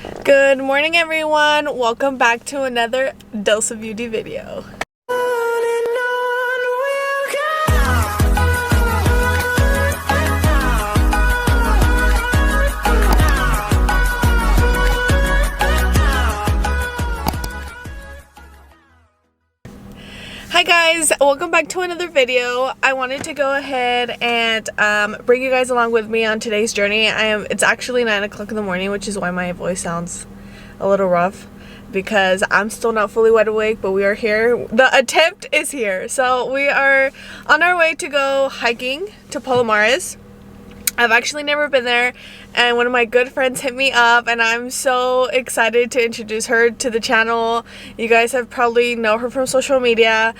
Good morning, everyone. Welcome back to another Dose of Beauty video. Hi guys, welcome back to another video. I wanted to go ahead and bring you guys along with me on today's journey. It's actually 9 o'clock in the morning, which is why my voice sounds a little rough, because I'm still not fully wide awake, but we are here. The attempt is here. So we are on our way to go hiking to Palomares. I've actually never been there, and one of my good friends hit me up, and I'm so excited to introduce her to the channel. You guys have probably know her from social media.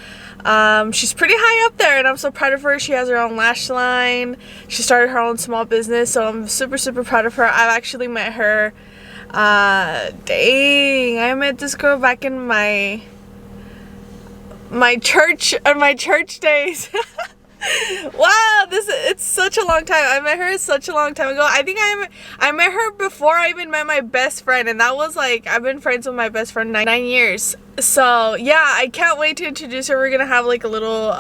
She's pretty high up there, and I'm so proud of her. She has her own lash line. She started her own small business, so I'm super proud of her. I've actually met her. Dang, I met this girl back in my church days. Wow, it's such a long time. I met her such a long time ago. I think I met her before I even met my best friend, and that was like, I've been friends with my best friend 9 years. So yeah, I can't wait to introduce her. We're gonna have like a little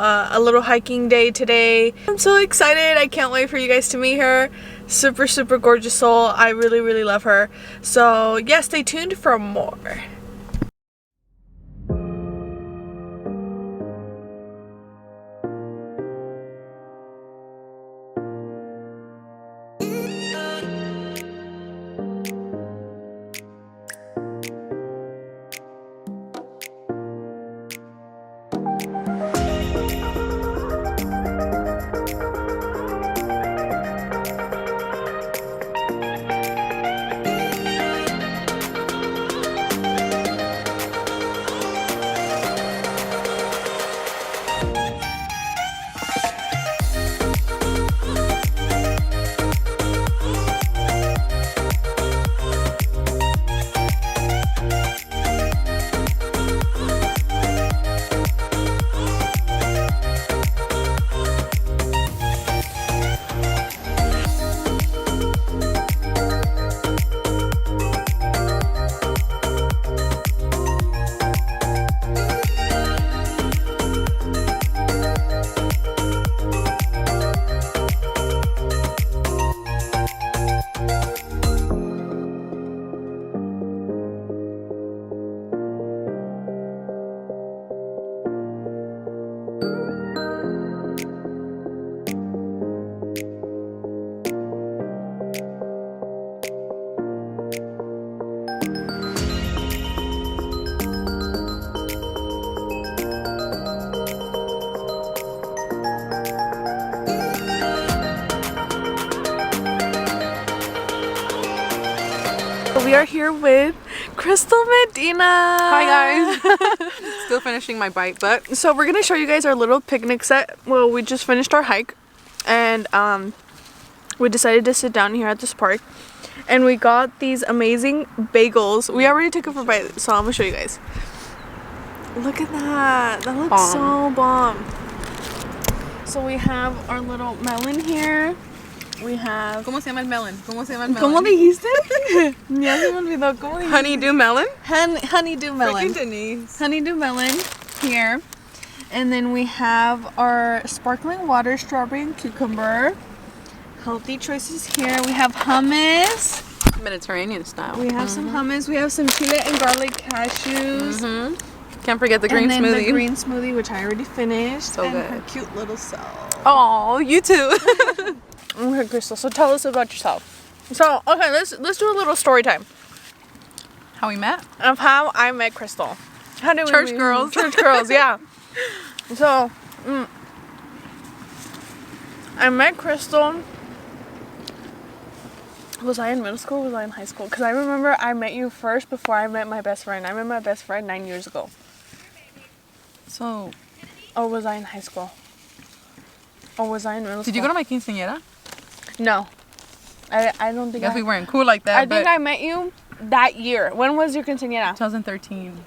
hiking day today. I'm so excited. I can't wait for you guys to meet her. Super gorgeous soul. I really love her. So yeah, stay tuned for more. We are here with Crystal Medina. Hi guys. Still finishing my bite, but so we're gonna show you guys our little picnic set. Well, we just finished our hike, and we decided to sit down here at this park, and we got these amazing bagels. We already took it for a bite, so I'm gonna show you guys. Look at that. That looks so bomb. So we have our little melon here. We have... ¿Cómo se llama el melon? ¿Cómo se llama el melon? ¿Cómo dijiste? Ya se me olvidó. ¿Cómo dijiste? Honeydew melon? Honeydew melon. Freaking Denise. Honeydew melon here. And then we have our sparkling water, strawberry and cucumber. Healthy choices here. We have hummus. Mediterranean style. We have some hummus. We have some chile and garlic cashews. Can't forget the green and then smoothie. The green smoothie, which I already finished. So and good. Her cute little self. Oh, you too. Okay, Crystal. So tell us about yourself. So okay, let's do a little story time How we met? of how I met Crystal. How did we Church meet? girls. Church girls, yeah. So I met Crystal. Was I in middle school or was I in high school? Because I remember I met you first before I met my best friend. I met my best friend 9 years ago. So, Or was I in high school? Or was I in middle school? did you go to my quinceañera? No. I don't think Guess we weren't cool like that. I think I met you that year. When was your quinceañera? 2013.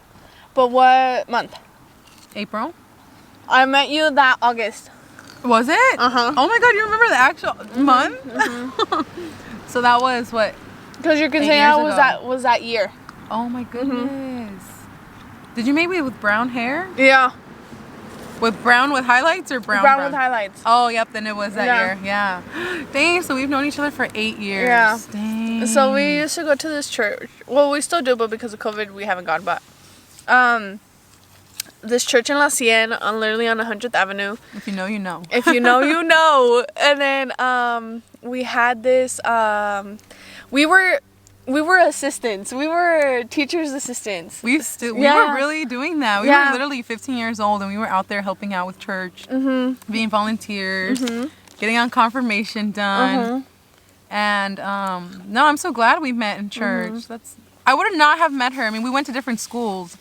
But what month? April? I met you that August. Was it? Uh-huh. Oh my god, you remember the actual month? Mm-hmm. So that was what? Because your 8 years quinceañera ago. was that year. Oh my goodness. Did you make me with brown hair? Yeah. With brown with highlights or brown? Brown with highlights. Oh, yep. Then it was that Yeah. year. Yeah. Dang. So we've known each other for 8 years. Yeah. Dang. So we used to go to this church. Well, we still do, but because of COVID, we haven't gone. But this church in La Cien, literally on 100th Avenue. If you know, you know. If you know, you know. And then we had this. We were assistants. We were teachers' assistants. We Yeah. were really doing that. We Yeah. were literally 15 years old, and we were out there helping out with church, being volunteers, getting on confirmation done. And no, I'm so glad we met in church. I would not have met her. I mean, we went to different schools.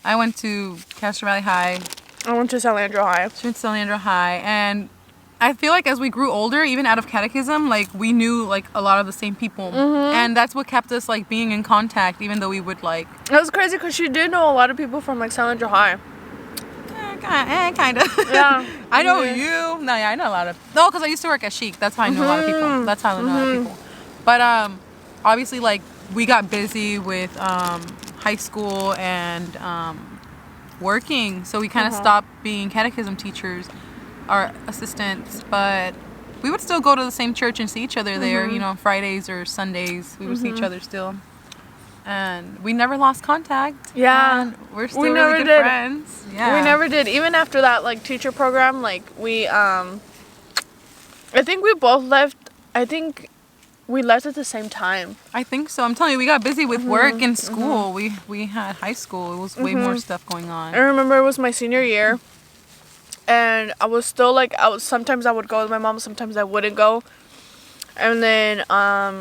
I went to Castro Valley High. I went to San Leandro High. She went to San Leandro High, and I feel like as we grew older, even out of catechism, like we knew like a lot of the same people, and that's what kept us like being in contact, even though we would like. It was crazy because she did know a lot of people from like San Leandro High. Kind of. Yeah. I know you. No, yeah, I know a lot of. No, because I used to work at Chic. That's how I know a lot of people. That's how I know a lot of people. But obviously, like we got busy with high school and working, so we kind of stopped being catechism teachers, our assistants. But we would still go to the same church and see each other there. You know, on Fridays or Sundays, we would see each other still. And we never lost contact. Yeah. And we're still We really never good did. friends. Yeah. We never did. Even after that like teacher program, like we I think we both left. I think we left at the same time. I think so. I'm telling you, we got busy with work and school. We had high school. It was way more stuff going on. I remember it was my senior year, and I was still like sometimes I would go with my mom, sometimes I wouldn't go. And then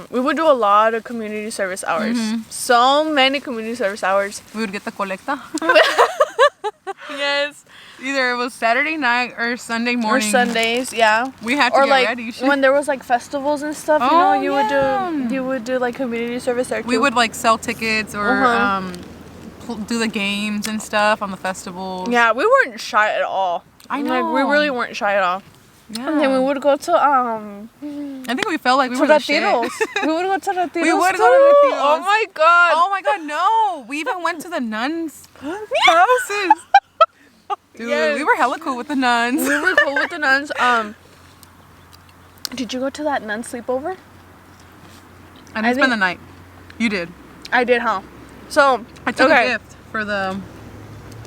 we would do a lot of community service hours. So many community service hours. We would get the colecta. Yes. Either it was Saturday night or Sunday Or morning. Sundays, yeah. We had to Or get like ready. when there was like festivals and stuff, Oh, you yeah. would do like community service there too. We would like sell tickets or do the games and stuff on the festivals. Yeah, we weren't shy at all. I Like we know. really weren't shy at all. Yeah. And then we would go to I think we felt like we were the shit. Retiros. We would go to Retiros. We would too. go to Retiros. Oh my god. Oh my god, no! We even went to the nuns' houses. Dude, Yes. we were hella cool with the nuns. We were cool with the nuns. Did you go to that nun sleepover? I didn't spend the night. You did. I did, huh? So I took a gift for the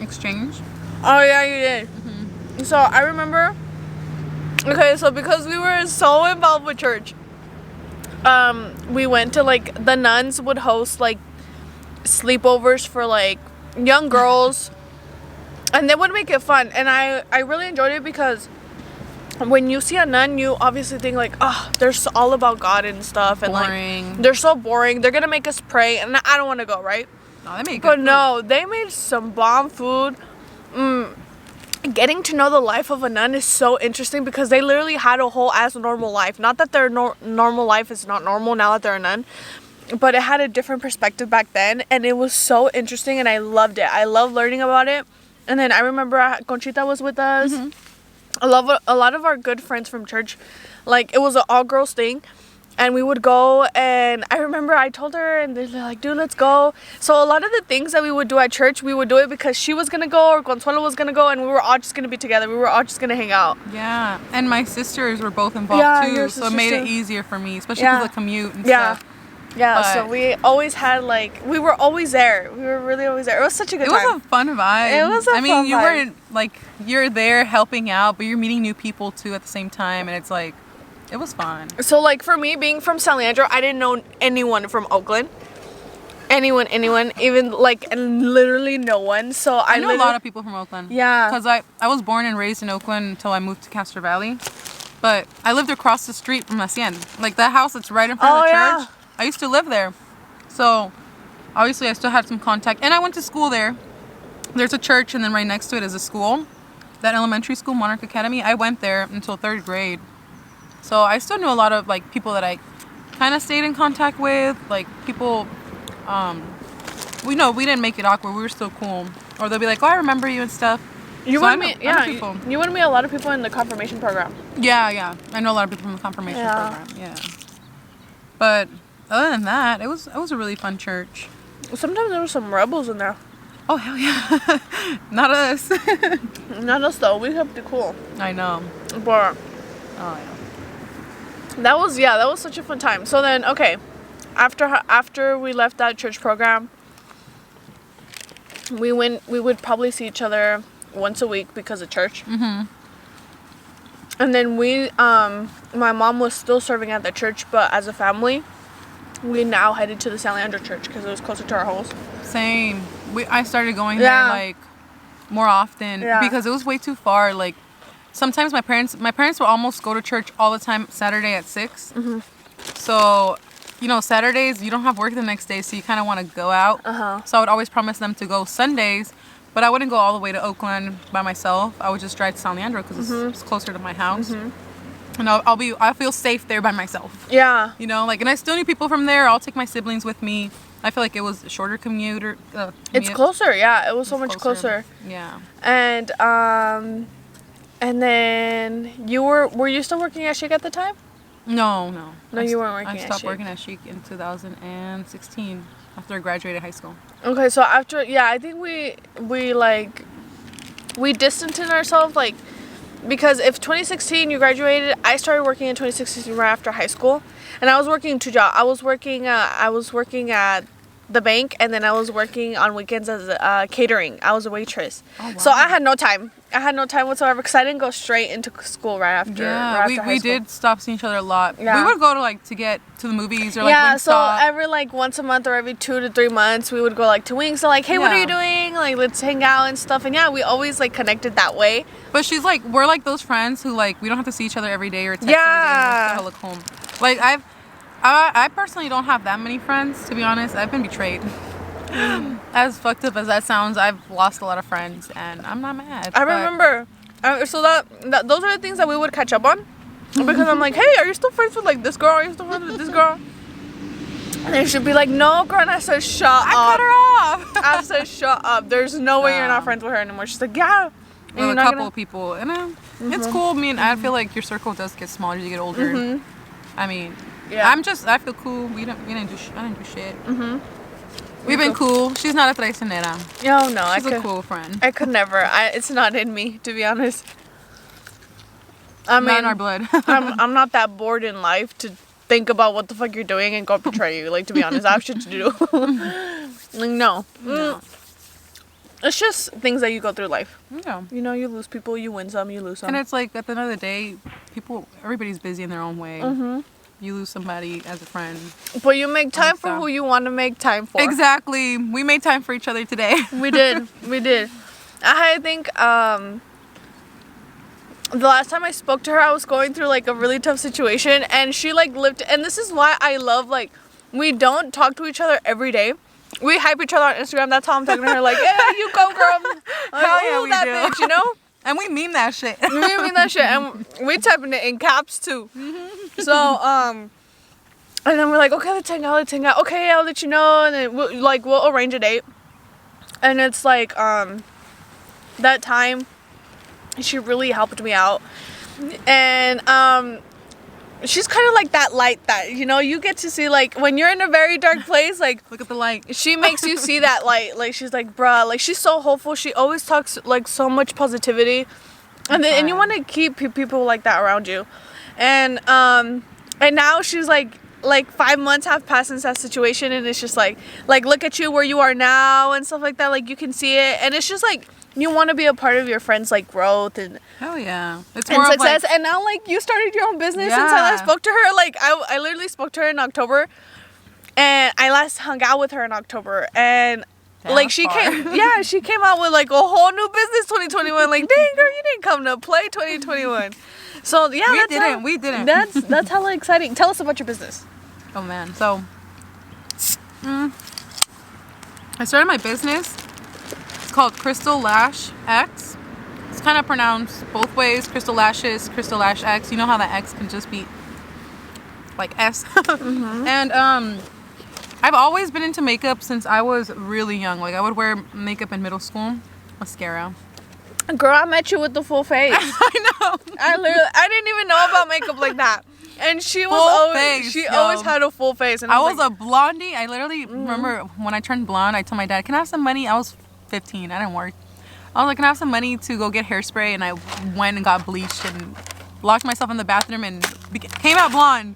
exchange. Oh yeah, you did. So I remember. Okay, so because we were so involved with church, we went to like the nuns would host like sleepovers for like young girls, and they would make it fun. And I really enjoyed it because when you see a nun, you obviously think like, oh, they're so all about God and stuff, and Boring. like they're so boring. They're gonna make us pray, and I don't want to go, right? No, they made But good no, they made some bomb food. Getting to know the life of a nun is so interesting because they literally had a whole ass normal life. Not that their normal life is not normal now that they're a nun, but it had a different perspective back then, and it was so interesting, and I loved it. I love learning about it. And then I remember Conchita was with us. A lot of our good friends from church. Like, it was an all-girls thing. And we would go, and I remember I told her, and they're like, dude, let's go. So a lot of the things that we would do at church, we would do it because she was going to go or Consuelo was going to go, and we were all just going to be together. We were all just going to hang out. Yeah, and my sisters were both involved your too, so it made it sisters too. easier for me, especially because of the commute and Yeah. stuff. Yeah, But- so we always had, like, we were always there. We were really always there. It was such a good It time. was a fun vibe. It was a I mean, fun you vibe. weren't like you're there helping out, but you're meeting new people too at the same time, and it's like it was fun. So, like, for me, being from San Leandro, I didn't know anyone from Oakland. Anyone, even, like, and literally no one. So I know a lot of people from Oakland. Yeah. Because I was born and raised in Oakland until I moved to Castro Valley. But I lived across the street from Hacienda. Like, that house that's right in front of the yeah. church. I used to live there. So, obviously, I still had some contact. And I went to school there. There's a church, and then right next to it is a school. That elementary school, Monarch Academy. I went there until 3rd grade. So, I still knew a lot of, like, people that I kind of stayed in contact with. Like, people... we didn't make it awkward. We were still cool. Or they'll be like, oh, I remember you and stuff. You So would I know- meet, I know yeah, people. you would meet a lot of people in the confirmation program. Yeah. I know a lot of people from the confirmation Yeah. program. Yeah. But other than that, it was a really fun church. Sometimes there were some rebels in there. Oh hell yeah. Not us. Not us though. We kept it cool. I know. But Oh yeah. that was such a fun time. So then, okay, after we left that church program, we would probably see each other once a week because of church. Mhm. And then my mom was still serving at the church, but as a family, we now headed to the San Leandro church because it was closer to our house. Same. I started going Yeah. there like more often Yeah. because it was way too far. Like sometimes my parents would almost go to church all the time Saturday at 6. Mm-hmm. So, you know, Saturdays you don't have work the next day, so you kind of want to go out. So I would always promise them to go Sundays, but I wouldn't go all the way to Oakland by myself. I would just drive to San Leandro because it's closer to my house. And I feel safe there by myself. Yeah. You know, like, and I still need people from there. I'll take my siblings with me. I feel like it was a shorter commute. It's closer, yeah. It was so much closer. Yeah. And then were you still working at Chic at the time? No. No, you weren't working I at stopped Chic. working at Chic in 2016 after I graduated high school. Okay, so after, yeah, I think we distanced ourselves, like, because if 2016 you graduated, I started working in 2016 right after high school, and I was working 2 jobs. I was working at the bank, and then I was working on weekends as catering. I was a waitress. Oh, wow. So I had no time. I had no time whatsoever because I didn't go straight into school right after. Yeah, right after high we school. did stop seeing each other a lot. Yeah. We would go to get to the movies or like Yeah, so Wingstop. every like once a month or every 2 to 3 months, we would go like to Wings. So like, hey, what are Yeah. you doing? Like, let's hang out and stuff. And yeah, we always like connected that way. But she's like, we're like those friends who like we don't have to see each other every day or text Yeah. every day and we're still home. Like I personally don't have that many friends, to be honest. I've been betrayed. As fucked up as that sounds, I've lost a lot of friends, and I'm not mad. I remember. So that those are the things that we would catch up on, because I'm like, hey, are you still friends with like this girl? Are you still friends with this girl? And then she'd be like, no, girl. And I said, shut up. I cut her off. I said, shut up. There's no way you're not friends with her anymore. She's like, yeah. And With you're a not couple gonna- of people, and it's cool. I mean, I feel like your circle does get smaller as you get older. I mean, Yeah. I feel cool. I didn't do shit. We've been cool. She's not a traicionera. Oh no, She's a cool friend. I could never. It's not in me, to be honest. I mean, Not in our blood. I'm not that bored in life to think about what the fuck you're doing and go betray you. Like, to be honest, I have shit to do. Like, no. It's just things that you go through life. Yeah. You know, you lose people, you win some, you lose some. And it's like at the end of the day, everybody's busy in their own way. You lose somebody as a friend. But you make time for so. who you want to make time for. Exactly. We made time for each other today. We did. We did. I think the last time I spoke to her, I was going through like a really tough situation, and she like lived. And this is why I love, like, we don't talk to each other every day. We hype each other on Instagram. That's how I'm talking to her. Like, yeah, you go, girl. Like, Hell yeah, ooh, we that do. bitch, you know. And we meme that shit. We mean that shit, and we typing it in caps too. So and then we're like, okay, let's hang out. Okay, I'll let you know, and then we'll arrange a date. And it's like that time, she really helped me out, and she's kind of like that light that, you know, you get to see, like, when you're in a very dark place, like, Look at the light. she makes you see that light. Like, she's like, bruh, like, she's so hopeful. She always talks like so much positivity, and you want to keep people like that around you. And now she's like 5 months have passed since that situation, and it's just like look at you where you are now and stuff like that. Like, you can see it, and it's just like you want to be a part of your friends' like growth and Hell yeah. It's and more of success. like, And now, like, you started your own business since I last Yeah. spoke to her. Like, I literally spoke to her in October, and I last hung out with her in October, and Damn, like, that's she far. she came out with like a whole new business 2021. Like, dang, girl, you didn't come to play 2021. So yeah, we didn't. That's hella exciting. Tell us about your business. Oh man. So I started my business. It's called Crystal Lash X. It's kind of pronounced both ways. Crystal Lashes, Crystal Lash X. You know how the X can just be like S. And I've always been into makeup since I was really young. Like, I would wear makeup in middle school, mascara. Girl, I met you with the full face. I know. I didn't even know about makeup like that. And she was Full always face, she yo. always had a full face. And I was like, a blondie. I literally remember when I turned blonde, I told my dad, "Can I have some money?" I was 15. I didn't work. I was like, "Can I have some money to go get hairspray?" And I went and got bleached and locked myself in the bathroom and came out blonde.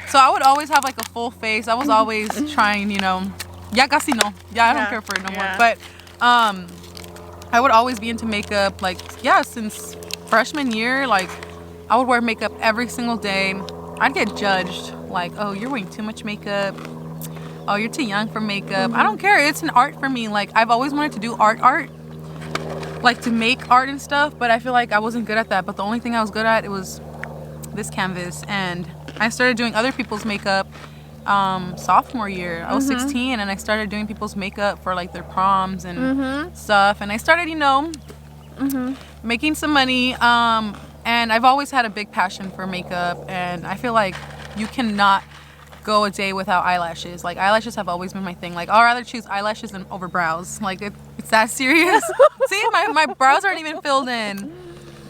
So I would always have like a full face. I was always trying, you know. Ya casi no. Yeah, I don't care for it no more. But I would always be into makeup. Like, yeah, since freshman year, like I would wear makeup every single day. I'd get judged like, "Oh, you're wearing too much makeup. Oh, you're too young for makeup." I don't care. It's an art for me. Like, I've always wanted to do art, like to make art and stuff, but I feel like I wasn't good at that. But the only thing I was good at, it was this canvas. And I started doing other people's makeup sophomore year. I was 16 and I started doing people's makeup for like their proms and stuff. And I started, you know, making some money. And I've always had a big passion for makeup, and I feel like you cannot go a day without eyelashes. Like, eyelashes have always been my thing. Like, I'd rather choose eyelashes than over brows. Like, it's that serious. See, my brows aren't even filled in,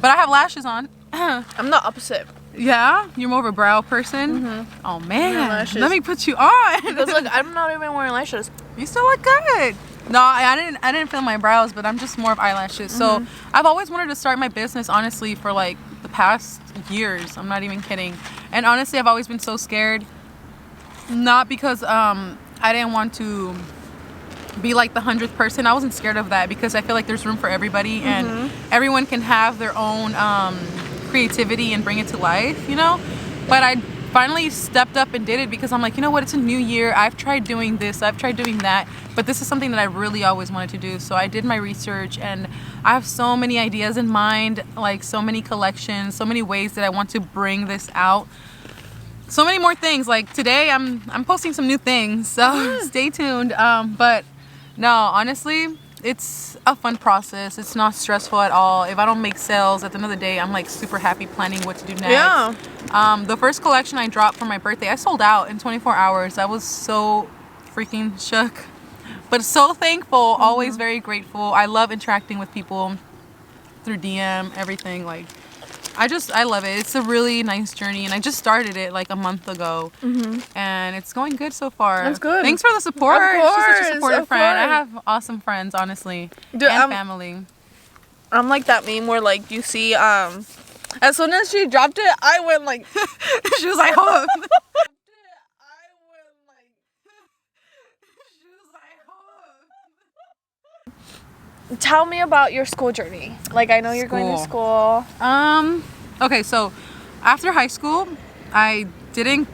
but I have lashes on. I'm the opposite. Yeah, you're more of a brow person. Oh man, lashes. let me put you on. Because look, I'm not even wearing lashes. You still look good. No, I didn't fill my brows, but I'm just more of eyelashes. So I've always wanted to start my business, honestly, for like the past years. I'm not even kidding. And honestly, I've always been so scared. Not because I didn't want to be like the 100th person. I wasn't scared of that because I feel like there's room for everybody and everyone can have their own creativity and bring it to life, you know? But I finally stepped up and did it because I'm like, you know what, it's a new year. I've tried doing this, I've tried doing that, but this is something that I really always wanted to do. So I did my research and I have so many ideas in mind, like so many collections, so many ways that I want to bring this out. So many more things. Like today I'm posting some new things, so stay tuned. But no, honestly, it's a fun process. It's not stressful at all. If I don't make sales at the end of the day, I'm like super happy planning what to do next. Yeah. The first collection I dropped for my birthday, I sold out in 24 hours. I was so freaking shook, but so thankful, always very grateful. I love interacting with people through DM, everything. Like, I love it. It's a really nice journey, and I just started it like a month ago, and it's going good so far. That's good. Thanks for the support. Of course, She's such a supportive of friend. I course. have awesome friends, honestly, Dude, and family. I'm like that meme where like you see as soon as she dropped it, I went like She was like, "Oh." Tell me about your school journey. Like, I know you're going to school. Okay, so after high school, I didn't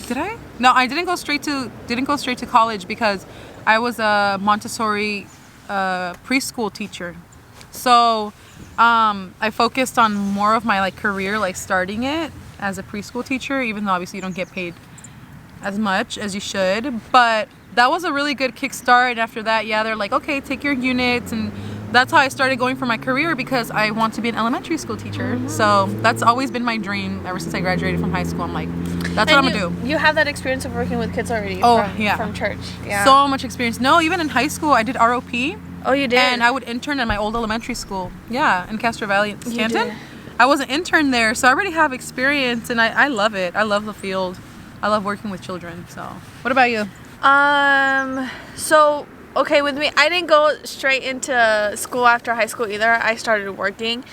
go straight to college because I was a Montessori preschool teacher. So I focused on more of my like career, like starting it as a preschool teacher, even though obviously you don't get paid as much as you should. But that was a really good kickstart. And after that, yeah, they're like, okay, take your units. And that's how I started going for my career because I want to be an elementary school teacher. So that's always been my dream ever since I graduated from high school. I'm like, that's what I'm going to do. You have that experience of working with kids already from church. Yeah. So much experience. No, even in high school, I did ROP. Oh, you did? And I would intern at my old elementary school. Yeah, in Castro Valley, Stanton. did. I was an intern there, so I already have experience, and I love it. I love the field. I love working with children. So, what about you? So, okay, with me, I didn't go straight into school after high school either. I started working.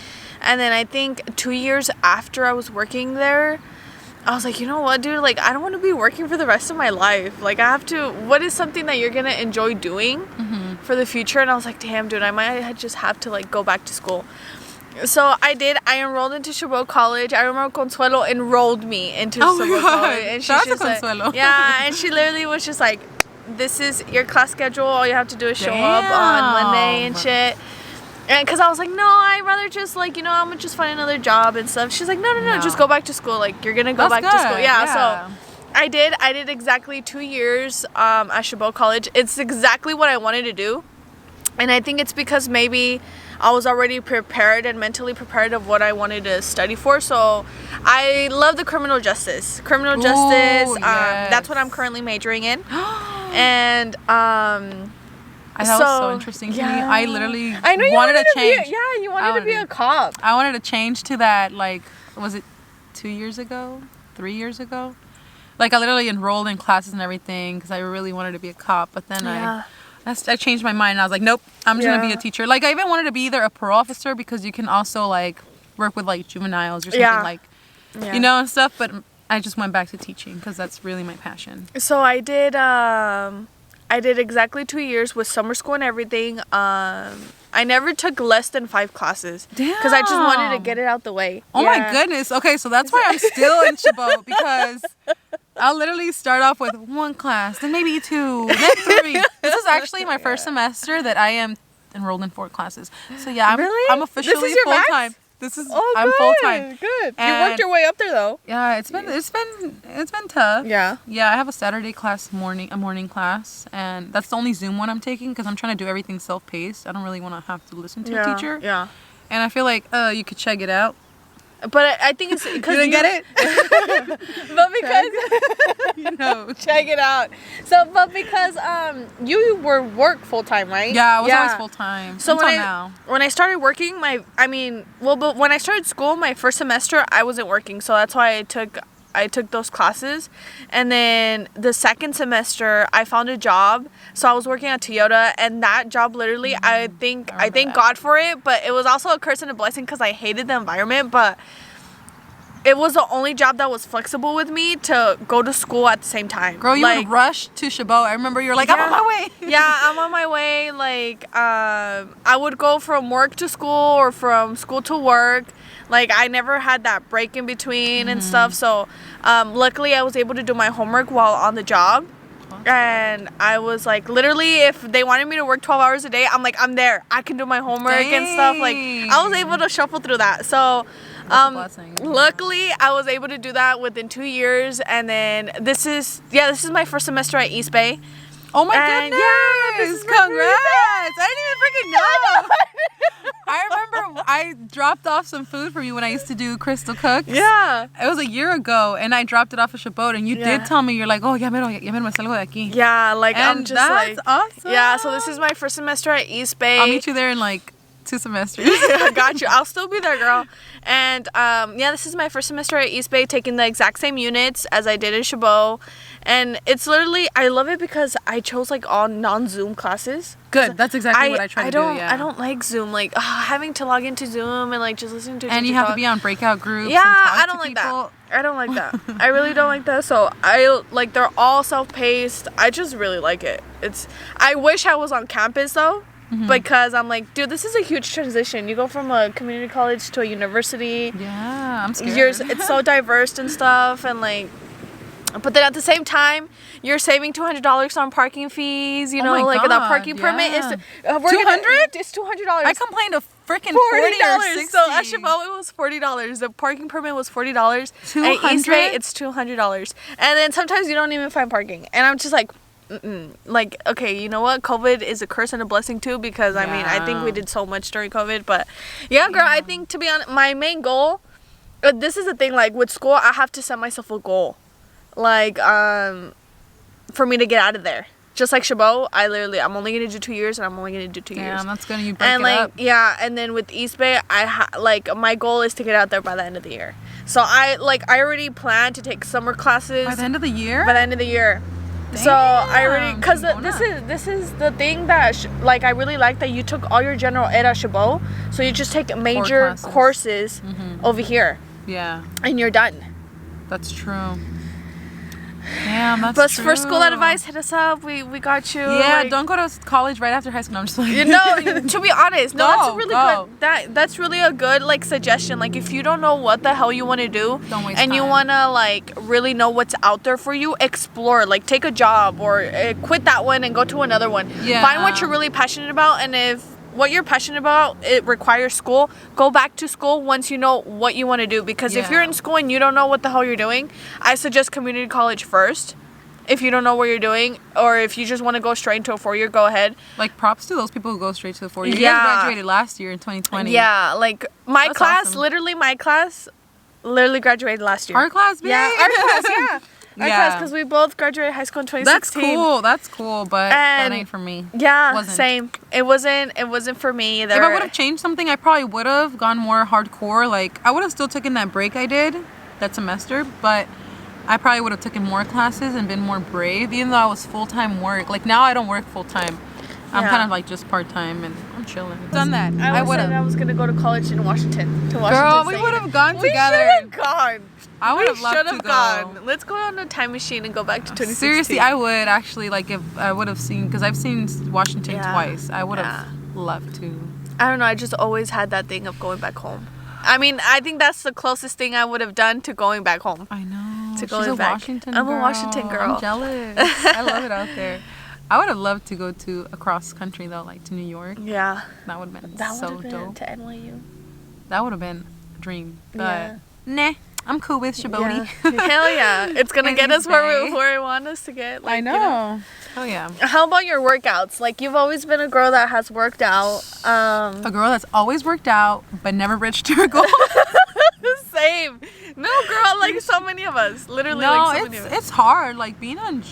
And then I think 2 years after I was working there, I was like, you know what, dude? Like, I don't want to be working for the rest of my life. Like, I have to, what is something that you're going to enjoy doing for the future? And I was like, damn, dude, I might just have to, like, go back to school. So I did. I enrolled into Chabot College. I remember Consuelo enrolled me into Chabot College. And Shout out to just Consuelo. like, yeah, and she literally was just like, this is your class schedule. All you have to do is show up on Monday and shit. And because I was like, no, I'd rather just like, you know, I'm gonna just find another job and stuff. She's like, no, just go back to school. Like, you're gonna go back to school. Yeah. So I did exactly 2 years at Chabot College. It's exactly what I wanted to do. And I think it's because maybe I was already prepared and mentally prepared of what I wanted to study for. So I love the criminal justice. Yes. That's what I'm currently majoring in. And that was so interesting to me. I literally wanted to change. You wanted to be a cop. I wanted to change to that, like, was it 2 years ago? 3 years ago. Like, I literally enrolled in classes and everything because I really wanted to be a cop. But then I changed my mind. And I was like, nope, I'm just going to be a teacher. Like, I even wanted to be either a parole officer because you can also, like, work with, like, juveniles or something like, you know, and stuff. But I just went back to teaching because that's really my passion. So I did exactly 2 years with summer school and everything. I never took less than 5 classes. Damn. Because I just wanted to get it out the way. Oh my goodness. Okay, so that's why I'm still in Chabot, because I'll literally start off with 1 class, then maybe 2, then 3. This is actually my first semester that I am enrolled in 4 classes. So yeah, I'm officially full time. I'm full time. Good. You worked your way up there though. Yeah, it's been tough. Yeah. Yeah, I have a Saturday class, a morning class, and that's the only Zoom one I'm taking because I'm trying to do everything self-paced. I don't really want to have to listen to a teacher. Yeah. And I feel like you could check it out. But I think it's because you didn't get it. But because check it out. So, but because you were work full time, right? Yeah, I was always full time. So now. When I started working, but when I started school, my first semester I wasn't working, so that's why I took those classes. And then the second semester I found a job, so I was working at Toyota, and that job literally I thank God for it, but it was also a curse and a blessing because I hated the environment, but it was the only job that was flexible with me to go to school at the same time. Girl, you would rush to Chabot. I remember you were like, I'm on my way. Yeah, I'm on my way. Like, I would go from work to school or from school to work. Like, I never had that break in between and stuff. So, luckily, I was able to do my homework while on the job. And I was like, literally, if they wanted me to work 12 hours a day, I'm like, I'm there. I can do my homework and stuff. Like, I was able to shuffle through that. So, luckily, I was able to do that within 2 years. And then this is my first semester at East Bay. Oh my goodness! Yeah, congrats! I didn't even freaking know. I remember I dropped off some food for you when I used to do Crystal Cooks. Yeah. It was a year ago, and I dropped it off at Chabot, and you did tell me, you're like, oh, ya mero, me salgo de aquí. Yeah, like, and I'm just that's like... awesome. Yeah, so this is my first semester at East Bay. I'll meet you there in like 2 semesters. I got you. I'll still be there, girl. And this is my first semester at East Bay, taking the exact same units as I did in Chabot. And it's literally, I love it because I chose like all non-Zoom classes. Good. That's exactly what I try to do. Yeah. I don't like Zoom. Like having to log into Zoom and like just listening to. And you have to be on breakout groups. Yeah, and I don't like that. I don't like that. I really don't like that. So they're all self-paced. I just really like it. I wish I was on campus though. Mm-hmm. Because I'm like, dude, this is a huge transition. You go from a community college to a university. Yeah, I'm scared. It's so diverse and stuff, and like, but then at the same time, you're saving $200 on parking fees. You know, like that parking permit is $200. It's $200. I complained of freaking $40 or $60. So at Chabot it was $40. The parking permit was $40. At East Bay it's $200, and then sometimes you don't even find parking, and I'm just like. Like, okay, you know what? COVID is a curse and a blessing too, because I mean, I think we did so much during COVID, but yeah, girl, I think to be honest, my main goal, this is the thing, like with school, I have to set myself a goal, like, for me to get out of there. Just like Chabot, I'm only gonna do 2 years, and I'm only gonna do 2 years. Yeah, that's gonna break and it like, up. Yeah, and then with East Bay, my goal is to get out there by the end of the year. So I already plan to take summer classes by the end of the year. Damn. So I already, because this is the thing that I really like that you took all your general ed at Chabot, so you just take major courses over here. Yeah. And you're done. That's true. Damn, that's but true. For school advice, hit us up. We got you. Yeah, don't go to college right after high school. No, I'm just like. To be honest, that's a really good. That's really a good suggestion. Like if you don't know what the hell you want to do, don't waste and time. You wanna really know what's out there for you, explore. Like take a job or quit that one and go to another one. Yeah. Find what you're really passionate about, and if what you're passionate about it requires school, go back to school once you know what you want to do, because if you're in school and you don't know what the hell you're doing, I suggest community college first. If you don't know what you're doing, or if you just want to go straight into a 4-year, go ahead. Like props to those people who go straight to the 4-year. You guys graduated last year in 2020. Yeah, like my class, awesome. my class literally graduated last year. Our class, babe. Yeah, our class, yeah. Our class, because we both graduated high school in 2016. That's cool, but that ain't for me. Yeah, same. It wasn't for me either. If I would have changed something, I probably would have gone more hardcore. Like, I would have still taken that break I did that semester, but I probably would have taken more classes and been more brave, even though I was full-time work. Like now I don't work full-time. I'm Yeah. kind of like just part-time and I'm chilling. Done that. I would said I have. was gonna go to college in Washington. To Washington Girl, we State. would have gone We together. should have gone. I would have We loved should to have go. gone. Let's go on a time machine and go back to 2016. Seriously, I would actually like if I would have seen, because I've seen Washington Yeah. twice. I would have Yeah. loved to. I don't know. I just always had that thing of going back home. I mean, I think that's the closest thing I would have done to going back home. I know. To She's going a back. Washington I'm a girl. Washington girl. I'm jealous. I love it out there. I would have loved to go to across country though, like to New York. Yeah. That would have been That so would have been dope. to NYU. That would have been a dream. But Yeah. nah, I'm cool with Shaboti. Yeah. Hell yeah. It's going to In get us East where Bay. we want us to get. Like, I you know. Oh yeah. How about your workouts? Like, you've always been a girl that has worked out. A girl that's always worked out but never reached her goal. Same. No, girl, like so many of us. Literally, No, like so many of us. it's hard. Like being on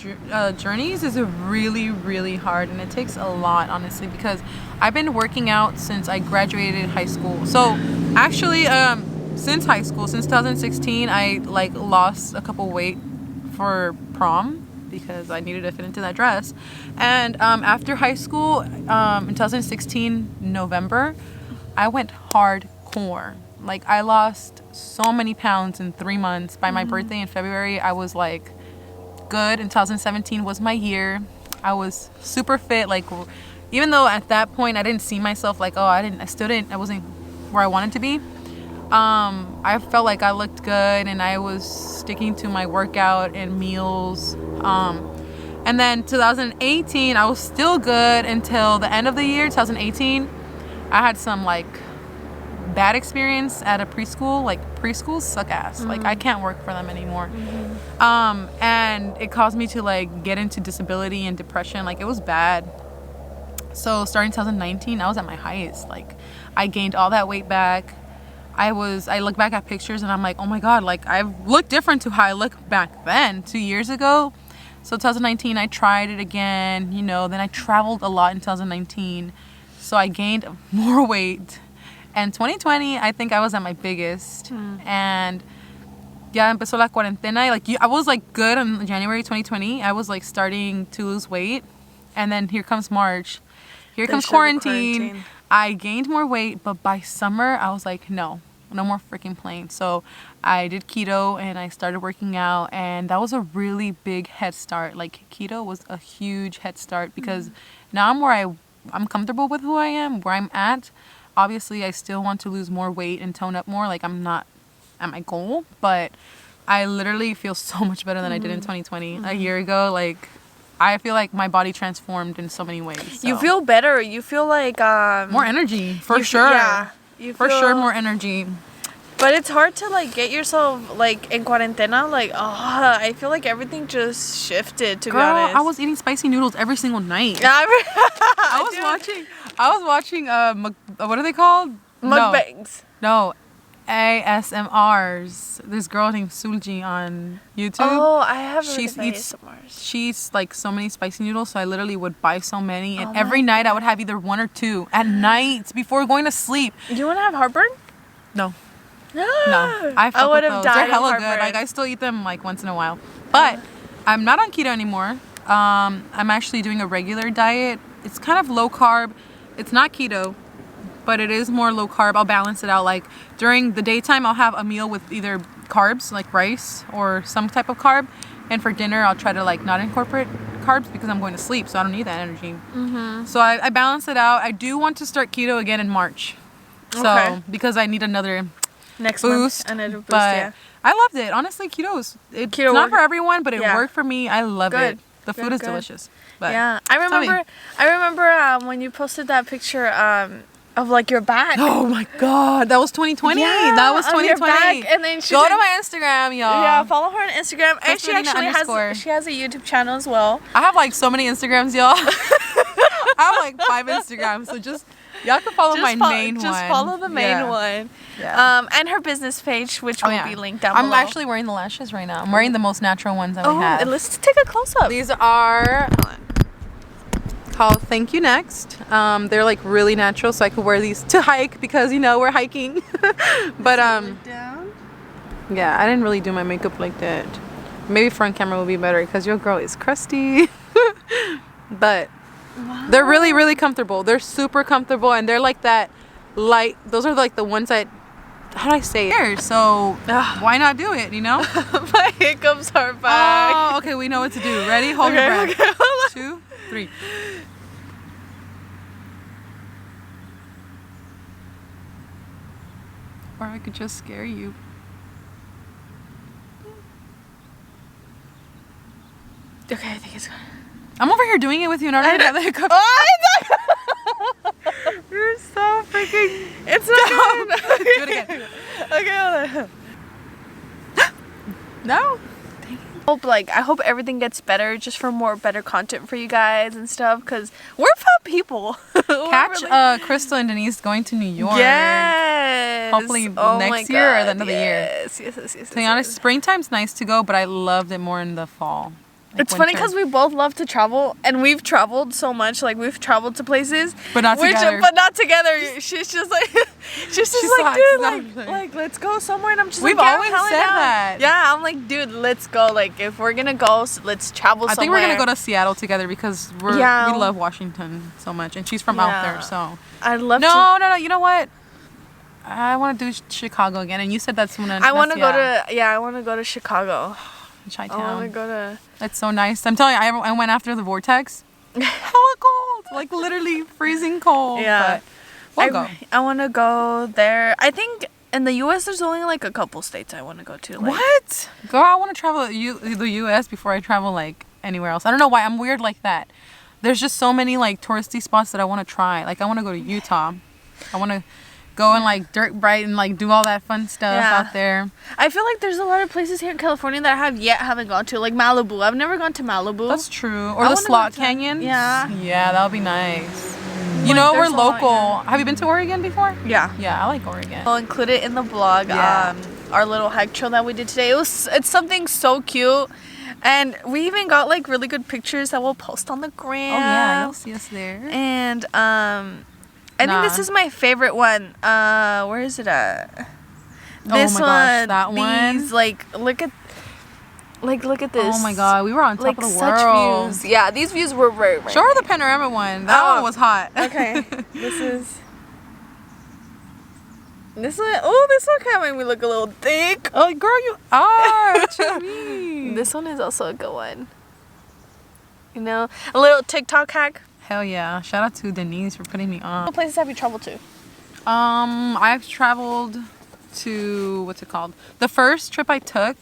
journeys is really, really hard, and it takes a lot, honestly, because I've been working out since I graduated high school. So actually, since high school, since 2016, I like lost a couple weight for prom because I needed to fit into that dress. And after high school, in 2016 November, I went hardcore. Like I lost so many pounds in 3 months. By my birthday in February, I was like good. In 2017 was my year. I was super fit. Like even though at that point I didn't see myself like, I wasn't where I wanted to be. I felt like I looked good and I was sticking to my workout and meals. And then 2018, I was still good until the end of the year, 2018. I had some like bad experience at a preschool. Like preschools suck ass. Like I can't work for them anymore. And it caused me to like get into disability and depression. Like it was bad. So starting 2019, I was at my highest. Like I gained all that weight back. I look back at pictures and I'm like, oh my God, like I've looked different to how I look back then 2 years ago. So 2019, I tried it again, you know, then I traveled a lot in 2019. So I gained more weight. And 2020, I think I was at my biggest. And ya empezó la cuarentena. Like I was like good in January 2020. I was like starting to lose weight. And then here comes March. Here comes quarantine. I gained more weight, but by summer, I was like, no more freaking playing. So I did keto and I started working out, and that was a really big head start. Like keto was a huge head start because now I'm where I'm comfortable with who I am, where I'm at. Obviously, I still want to lose more weight and tone up more. Like I'm not at my goal, but I literally feel so much better than I did in 2020. A year ago, like I feel like my body transformed in so many ways. So. You feel better. You feel like more energy for sure. Yeah, you for feel- sure more energy. But it's hard to like get yourself like in cuarentena. Like, I feel like everything just shifted. To Girl, be honest, I was eating spicy noodles every single night. I I was watching what are they called? mukbangs. No, ASMRs. This girl named Sulji on YouTube. Oh, I have. She She eats- ASMRs. She eats like so many spicy noodles, so I literally would buy so many, and Oh my every night I would have either one or two at night before going to sleep. You want to have heartburn? No, no, I fuck would with have those. died They're of hella good. heartburn. Like I still eat them like once in a while, but I'm not on keto anymore. I'm actually doing a regular diet. It's kind of low carb. It's not keto, but it is more low carb. I'll balance it out. Like during the daytime, I'll have a meal with either carbs like rice or some type of carb, and for dinner I'll try to like not incorporate carbs because I'm going to sleep, so I don't need that energy. So I balance it out. I do want to start keto again in March, so Okay. because I need another Next boost. month, another boost. But Yeah. I loved it. Honestly, it's Keto not worked- for everyone, but it yeah. worked for me. I love Good. it. The food Good, is good. delicious. But Yeah, I tell me. remember when you posted that picture of like your back. Oh my God, that was 2020. Yeah, that was of your 2020. back, and then she Go did- to my Instagram, y'all. Yeah, follow her on Instagram, and she Christina actually underscore. has a YouTube channel as well. I have like so many Instagrams, y'all. I have like 5 Instagrams, so just y'all can follow my main one. Just follow the main Yeah. one. Yeah. And her business page, which Oh, will yeah. be linked down I'm below. actually wearing the lashes right now. I'm wearing the most natural ones that we have. and let's take a close up. These are called Thank You Next. They're like really natural, so I could wear these to hike because you know we're hiking. But down. yeah, I didn't really do my makeup like that. Maybe front camera will be better because your girl is crusty. But they're really, really comfortable. They're super comfortable, and they're like that light. Those are like the ones that, how do I say it? So why not do it, you know? My hiccups are back. Oh, okay, we know what to do. Ready? Hold your breath. Okay, hold 2, 3. Or I could just scare you. Okay, I think it's good. I'm over here doing it with you in order to get the hiccups. Oh, you're so freaking. It's not good. Do it again. Okay, hold on. No. I hope everything gets better, just for better content for you guys and stuff, because we're fun people. Catch Crystal and Denise going to New York. Yes. Hopefully next year or the end of the year. Yes. To be honest, springtime's nice to go, but I loved it more in the fall. It's funny because we both love to travel, and we've traveled so much. Like, we've traveled to places, But not together. But not together. She's just like, dude, like, let's go somewhere. And I'm just We've like, always said that. Yeah, I'm like, dude, let's go. Like, if we're gonna go, let's travel somewhere. I think we're gonna go to Seattle together because we love Washington so much, and she's from out there. So I'd love to. No. You know what? I want to do Chicago again, and you said that's when I want to go to. Yeah, I want to go to Chicago. Chi-town. I want to go to. It's so nice. I'm telling you, I went after the vortex. Hella cold, like literally freezing cold. Yeah, but we'll go. I want to go there. I think in the U.S. there's only like a couple states I want to go to. Like, What? Girl, I want to travel the U.S. before I travel like anywhere else. I don't know why. I'm weird like that. There's just so many like touristy spots that I want to try. Like I want to go to Utah. I want to go and like dirt bike and like do all that fun stuff out there. I feel like there's a lot of places here in California that I haven't gone to, like Malibu. I've never gone to Malibu. That's true. Or the Slot Canyon. Yeah. Yeah, that would be nice. You know, we're local. Have you been to Oregon before? Yeah. Yeah, I like Oregon. I'll include it in the vlog. Yeah. Our little hike trail that we did today. It's something so cute. And we even got like really good pictures that we'll post on the gram. Oh yeah, you'll see us there. And I think this is my favorite one. Where is it at? This oh my gosh, that one. These, look at this. Oh my god, we were on top of the such world. views. Yeah, these views were very. Show her the panorama one. That one was hot. Okay, this one. Oh, this one kind of made me look a little thick. Oh, girl, you are. What you mean? This one is also a good one. You know, a little TikTok hack. Hell yeah! Shout out to Denise for putting me on. What places have you traveled to? I've traveled to, what's it called? The first trip I took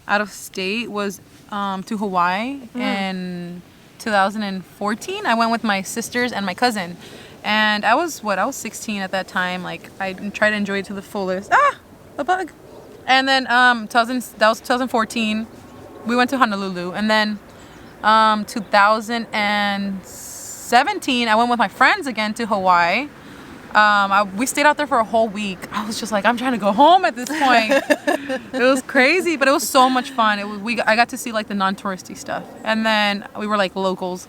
out of state was to Hawaii in 2014. I went with my sisters and my cousin, and I was 16 at that time. Like I tried to enjoy it to the fullest. A bug. And then that was 2014. We went to Honolulu, and then 2017 I went with my friends again to Hawaii. We stayed out there for a whole week. I was just like, I'm trying to go home at this point. It was crazy, but it was so much fun. I got to see like the non-touristy stuff, and then we were like locals.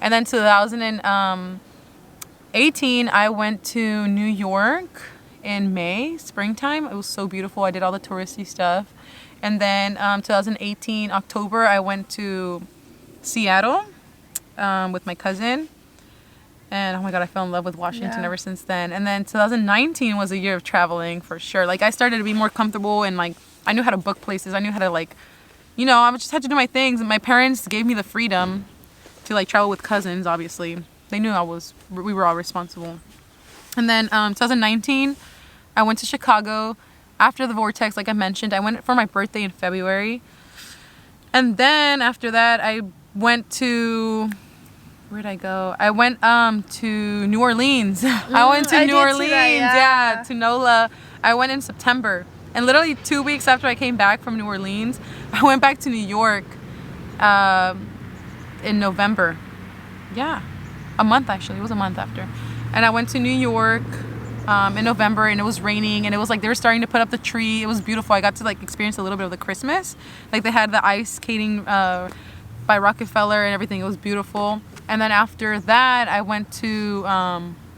And then 2018 I went to New York in May, springtime. It was so beautiful. I did all the touristy stuff. And then 2018 October I went to Seattle with my cousin. And oh my god, I fell in love with Washington ever since then. And then 2019 was a year of traveling for sure. Like I started to be more comfortable, and like I knew how to book places. I knew how to I just had to do my things. And my parents gave me the freedom to like travel with cousins. Obviously, they knew we were all responsible. And then 2019, I went to Chicago after the vortex. Like I mentioned, I went for my birthday in February. And then after that, I went to. Where'd I go? I went to New Orleans. I went to New Orleans, to NOLA. I went in September. And literally 2 weeks after I came back from New Orleans, I went back to New York in November. Yeah, a month actually. It was a month after. And I went to New York in November, and it was raining, and it was like they were starting to put up the tree. It was beautiful. I got to like experience a little bit of the Christmas. Like they had the ice skating by Rockefeller and everything. It was beautiful. And then after that, I went to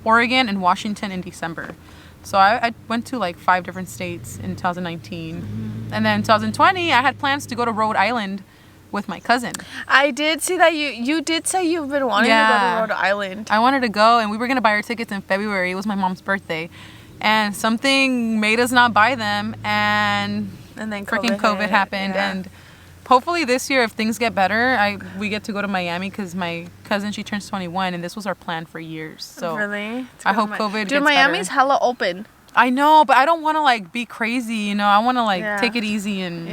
Oregon and Washington in December. So I went to like 5 different states in 2019. And then 2020, I had plans to go to Rhode Island with my cousin. I did see that you did say you've been wanting to go to Rhode Island. I wanted to go, and we were going to buy our tickets in February. It was my mom's birthday. And something made us not buy them, and then freaking COVID happened. Yeah. And hopefully this year, if things get better, we get to go to Miami because my cousin, she turns 21, and this was our plan for years. So really? I hope COVID gets Miami's better. hella open. I know, but I don't want to like be crazy, you know. I want to like take it easy and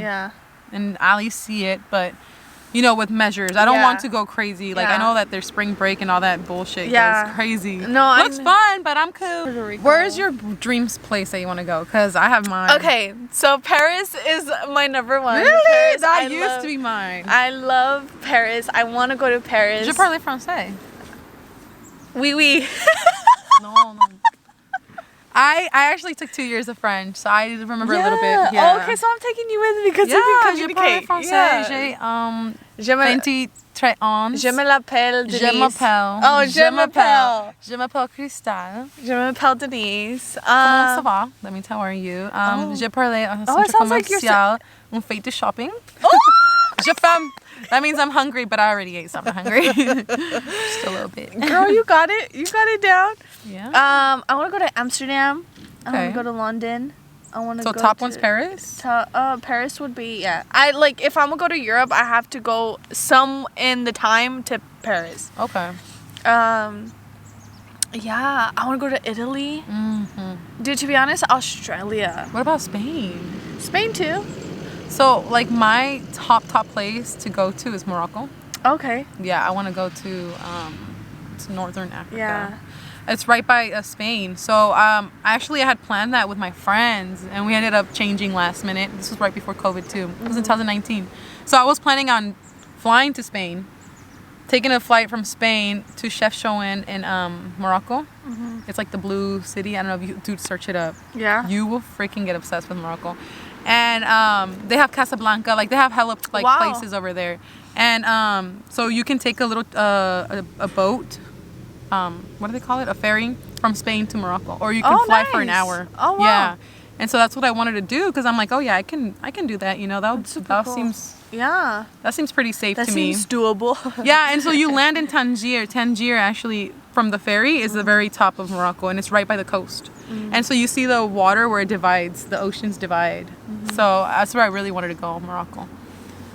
at least see it, but you know, with measures. I don't want to go crazy. Like I know that there's spring break and all that bullshit goes crazy. No, looks fun, but I'm cool. Where's your dreams place that you want to go? Because I have mine. Okay, so Paris is my number one. Really? Paris, That used to be mine. I love Paris. I want to go to Paris. Je parle français. Oui, oui. No. I actually took 2 years of French, so I remember a little bit. Yeah. Oh, okay, so I'm taking you with me because you can communicate. Je parle français. J'ai 23 ans. Je me l'appelle Denise. Je m'appelle. Oh, je m'appelle. Je m'appelle Cristal. Je m'appelle Denise. Comment ça va? That means how are you? J'ai parlé à un centre commercial. On fait du shopping. Je femme. That means I'm hungry, but I already ate something hungry. Just a little bit. Girl, you got it. You got it down. Yeah. I want to go to Amsterdam. I want to go to London. I want to go. So top one's Paris. Paris would be I like if I'm gonna go to Europe, I have to go some in the time to Paris. Okay. Yeah, I want to go to Italy. Mm-hmm. Dude, to be honest, Australia. What about Spain? Spain too. So like my top place to go to is Morocco. Okay. Yeah, I want to go to northern Africa. Yeah. It's right by Spain. So actually I had planned that with my friends, and we ended up changing last minute. This was right before COVID too. It was in 2019. So I was planning on flying to Spain, taking a flight from Spain to Chefchaouen in Morocco. It's like the blue city. I don't know if you do search it up. Yeah. You will freaking get obsessed with Morocco. And they have Casablanca, like they have hella like places over there. And so you can take a little a boat. What do they call it? A ferry from Spain to Morocco, or you can fly for an hour. Oh wow. Yeah. And so that's what I wanted to do, because I'm like, oh yeah, I can do that. You know, that cool. seems that seems pretty safe to me. That seems doable. Yeah, and so you land in Tangier. Tangier actually from the ferry is the very top of Morocco, and it's right by the coast. And so you see the water where it divides, the oceans divide. So that's where I really wanted to go, Morocco.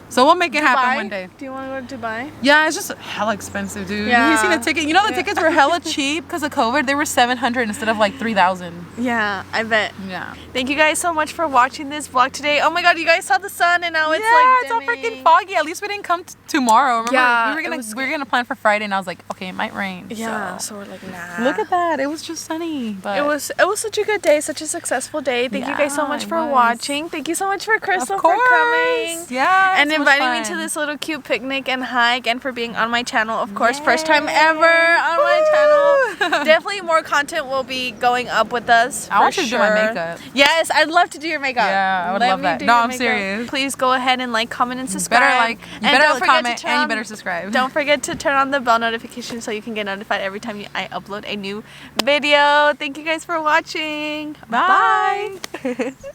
So we'll make it happen one day. Do you want to go to Dubai? Yeah, it's just hella expensive, dude. Yeah. You seen the ticket? You know the tickets were hella cheap because of COVID. They were $700 instead of like $3,000. Yeah, I bet. Yeah. Thank you guys so much for watching this vlog today. Oh my god, you guys saw the sun and now it's it's all dimming. freaking foggy. At least we didn't come tomorrow. Remember, Yeah, we were gonna plan for Friday, and I was like, okay, it might rain. Yeah, So so we're like, nah. look at that. It was just sunny. But It was such a good day, such a successful day. Thank you guys so much it for was. watching. Thank you so much for Crystal Of for course. coming. Yeah. And so much inviting me to fun. this little cute picnic and hike, and for being on my channel, of course. First time ever on my channel. Definitely more content will be going up with us. I want you for to do my sure. makeup. Yes, I'd love to do your makeup. Yeah, I would Let love me that. do No, your I'm makeup. serious. Please go ahead and like, comment, and subscribe. You better don't forget comment, to turn and you on- better subscribe. Don't forget to turn on the bell notification so you can get notified every time I upload a new video. Thank you guys for watching. Bye. Bye.